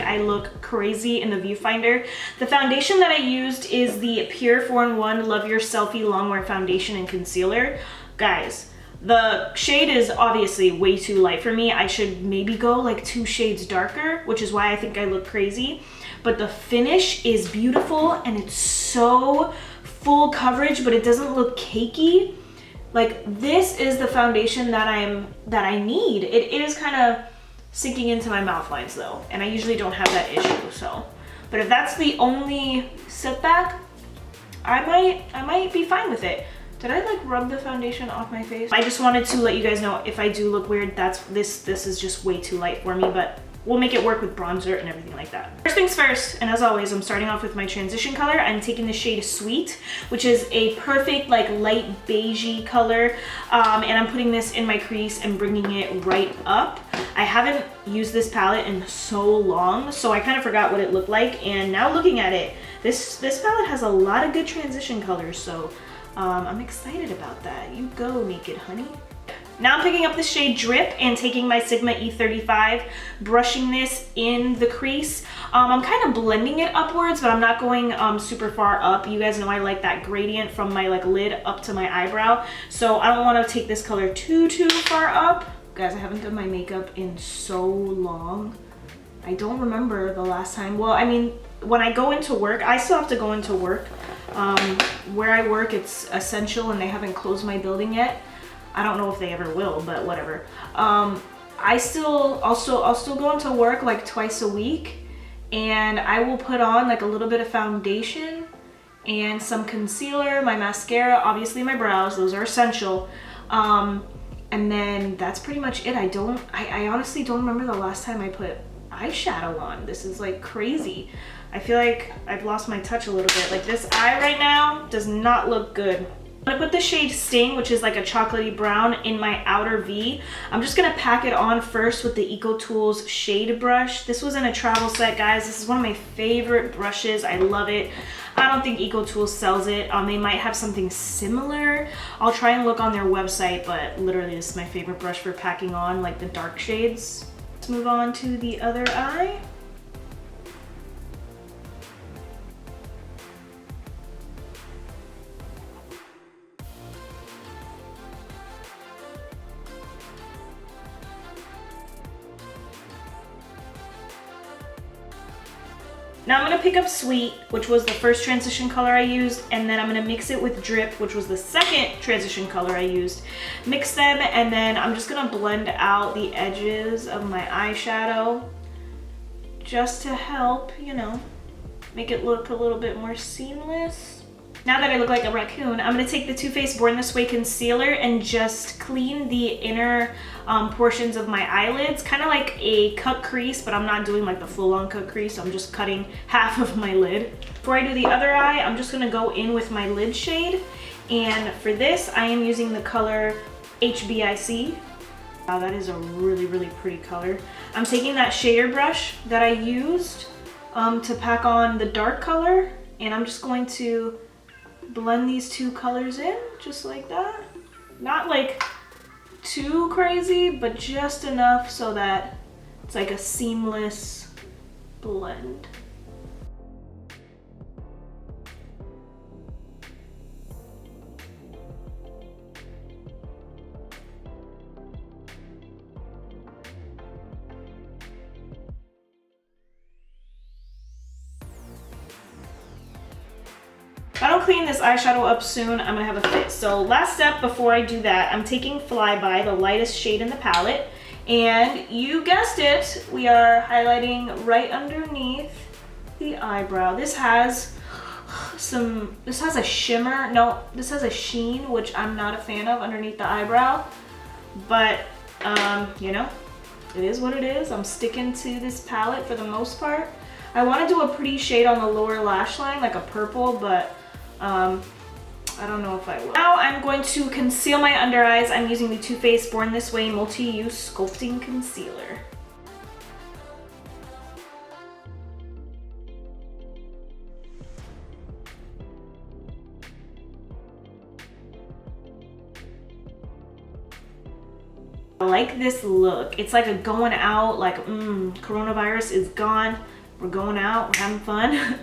I look crazy in the viewfinder. The foundation that I used is the Pure 4-in-1 Love Your Selfie Longwear Foundation and Concealer. Guys, the shade is obviously way too light for me. I should maybe go like 2 shades darker, which is why I think I look crazy. But the finish is beautiful and it's so full coverage, but it doesn't look cakey. Like, this is the foundation that I need. It is kind of sinking into my mouth lines though, and I usually don't have that issue, so. But if that's the only setback, I might be fine with it. Did I like rub the foundation off my face? I just wanted to let you guys know if I do look weird, this is just way too light for me, but we'll make it work with bronzer and everything like that. First things first, and as always, I'm starting off with my transition color. I'm taking the shade Sweet, which is a perfect like light beigey color, and I'm putting this in my crease and bringing it right up. I haven't used this palette in so long, so I kind of forgot what it looked like, and now looking at it, this palette has a lot of good transition colors, so I'm excited about that. You go, Naked Honey. Now I'm picking up the shade Drip and taking my Sigma E35, brushing this in the crease. I'm kind of blending it upwards, but I'm not going super far up. You guys know I like that gradient from my like lid up to my eyebrow, so I don't want to take this color too far up. Guys, I haven't done my makeup in so long. I don't remember the last time. Well, I mean, when I go into work, I still have to go into work. Where I work, it's essential and they haven't closed my building yet. I don't know if they ever will, but whatever. I'll still go into work like twice a week, and I will put on like a little bit of foundation and some concealer, my mascara, obviously my brows, those are essential. And then that's pretty much it. I honestly don't remember the last time I put eyeshadow on. This is like crazy. I feel like I've lost my touch a little bit. Like, this eye right now does not look good. I'm gonna put the shade Sting, which is like a chocolatey brown, in my outer V. I'm just gonna pack it on first with the ecotools shade brush. This was in a travel set, guys. This is one of my favorite brushes. I love it. I don't think ecotools sells it. They might have something similar. I'll try and look on their website, but literally this is my favorite brush for packing on like the dark shades. Let's move on to the other eye. Now I'm gonna pick up Sweet, which was the first transition color I used, and then I'm gonna mix it with Drip, which was the second transition color I used. Mix them, and then I'm just gonna blend out the edges of my eyeshadow just to help, you know, make it look a little bit more seamless. Now that I look like a raccoon, I'm gonna take the Too Faced Born This Way concealer and just clean the inner portions of my eyelids, kind of like a cut crease, but I'm not doing like the full-on cut crease. I'm just cutting half of my lid. Before I do the other eye, I'm just gonna go in with my lid shade, and for this, I am using the color HBIC. Wow, that is a really pretty color. I'm taking that shader brush that I used to pack on the dark color, and I'm just going to blend these two colors in just like that. Not like too crazy, but just enough so that it's like a seamless blend. If I don't clean this eyeshadow up soon, I'm gonna have a fit. So last step before I do that, I'm taking Flyby, the lightest shade in the palette, and you guessed it, we are highlighting right underneath the eyebrow. This has a shimmer, no, this has a sheen, which I'm not a fan of underneath the eyebrow, but you know, it is what it is. I'm sticking to this palette for the most part. I want to do a pretty shade on the lower lash line, like a purple, but I don't know if I will. Now I'm going to conceal my under eyes. I'm using the Too Faced Born This Way Multi-Use Sculpting Concealer. I like this look. It's like a going out, like, coronavirus is gone. We're going out, we're having fun.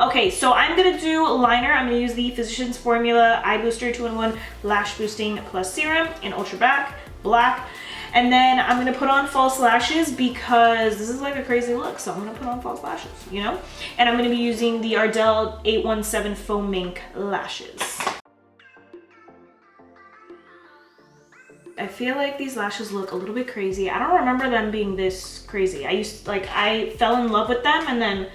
Okay, so I'm gonna do liner. I'm gonna use the Physicians Formula Eye Booster 2-in-1 Lash Boosting Plus Serum in Ultra Black. And then I'm gonna put on false lashes because this is like a crazy look, so I'm gonna put on false lashes, you know? And I'm gonna be using the Ardell 817 Faux Mink lashes. I feel like these lashes look a little bit crazy. I don't remember them being this crazy. I fell in love with them, and then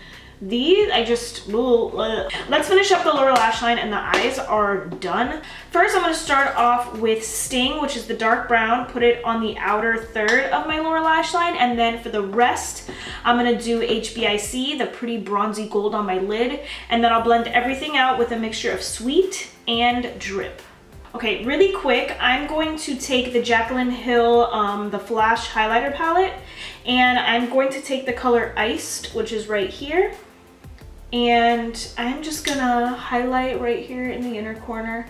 these, Let's finish up the lower lash line, and the eyes are done. First, I'm gonna start off with Sting, which is the dark brown, put it on the outer third of my lower lash line, and then for the rest, I'm gonna do HBIC, the pretty bronzy gold on my lid, and then I'll blend everything out with a mixture of Sweet and Drip. Okay, really quick, I'm going to take the Jaclyn Hill, the Flash highlighter palette, and I'm going to take the color Iced, which is right here, and I'm just gonna highlight right here in the inner corner,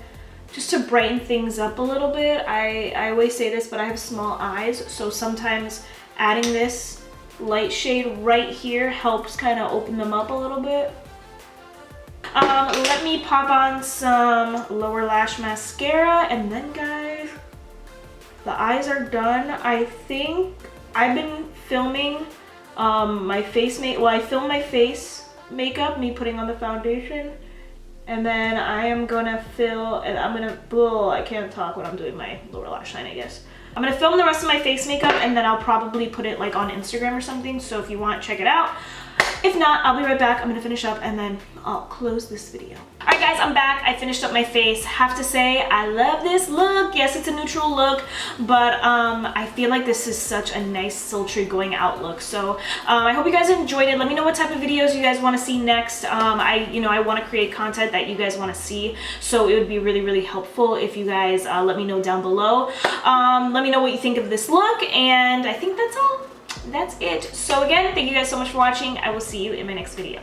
just to brighten things up a little bit. I always say this, but I have small eyes, so sometimes adding this light shade right here helps kind of open them up a little bit. Let me pop on some lower lash mascara, and then guys, the eyes are done. I think I've been filming my face I filmed my face makeup, me putting on the foundation, and then I am gonna I can't talk when I'm doing my lower lash line, I guess. I'm gonna film the rest of my face makeup, and then I'll probably put it like on Instagram or something, so if you want, check it out. If not, I'll be right back. I'm gonna finish up and then I'll close this video. All right guys, I'm back. I finished up my face. Have to say, I love this look. Yes, it's a neutral look, but I feel like this is such a nice, sultry going out look. So I hope you guys enjoyed it. Let me know what type of videos you guys want to see next. I want to create content that you guys want to see, so it would be really, really helpful if you guys let me know down below. Let me know what you think of this look, and I think that's all. That's it. So again, thank you guys so much for watching. I will see you in my next video.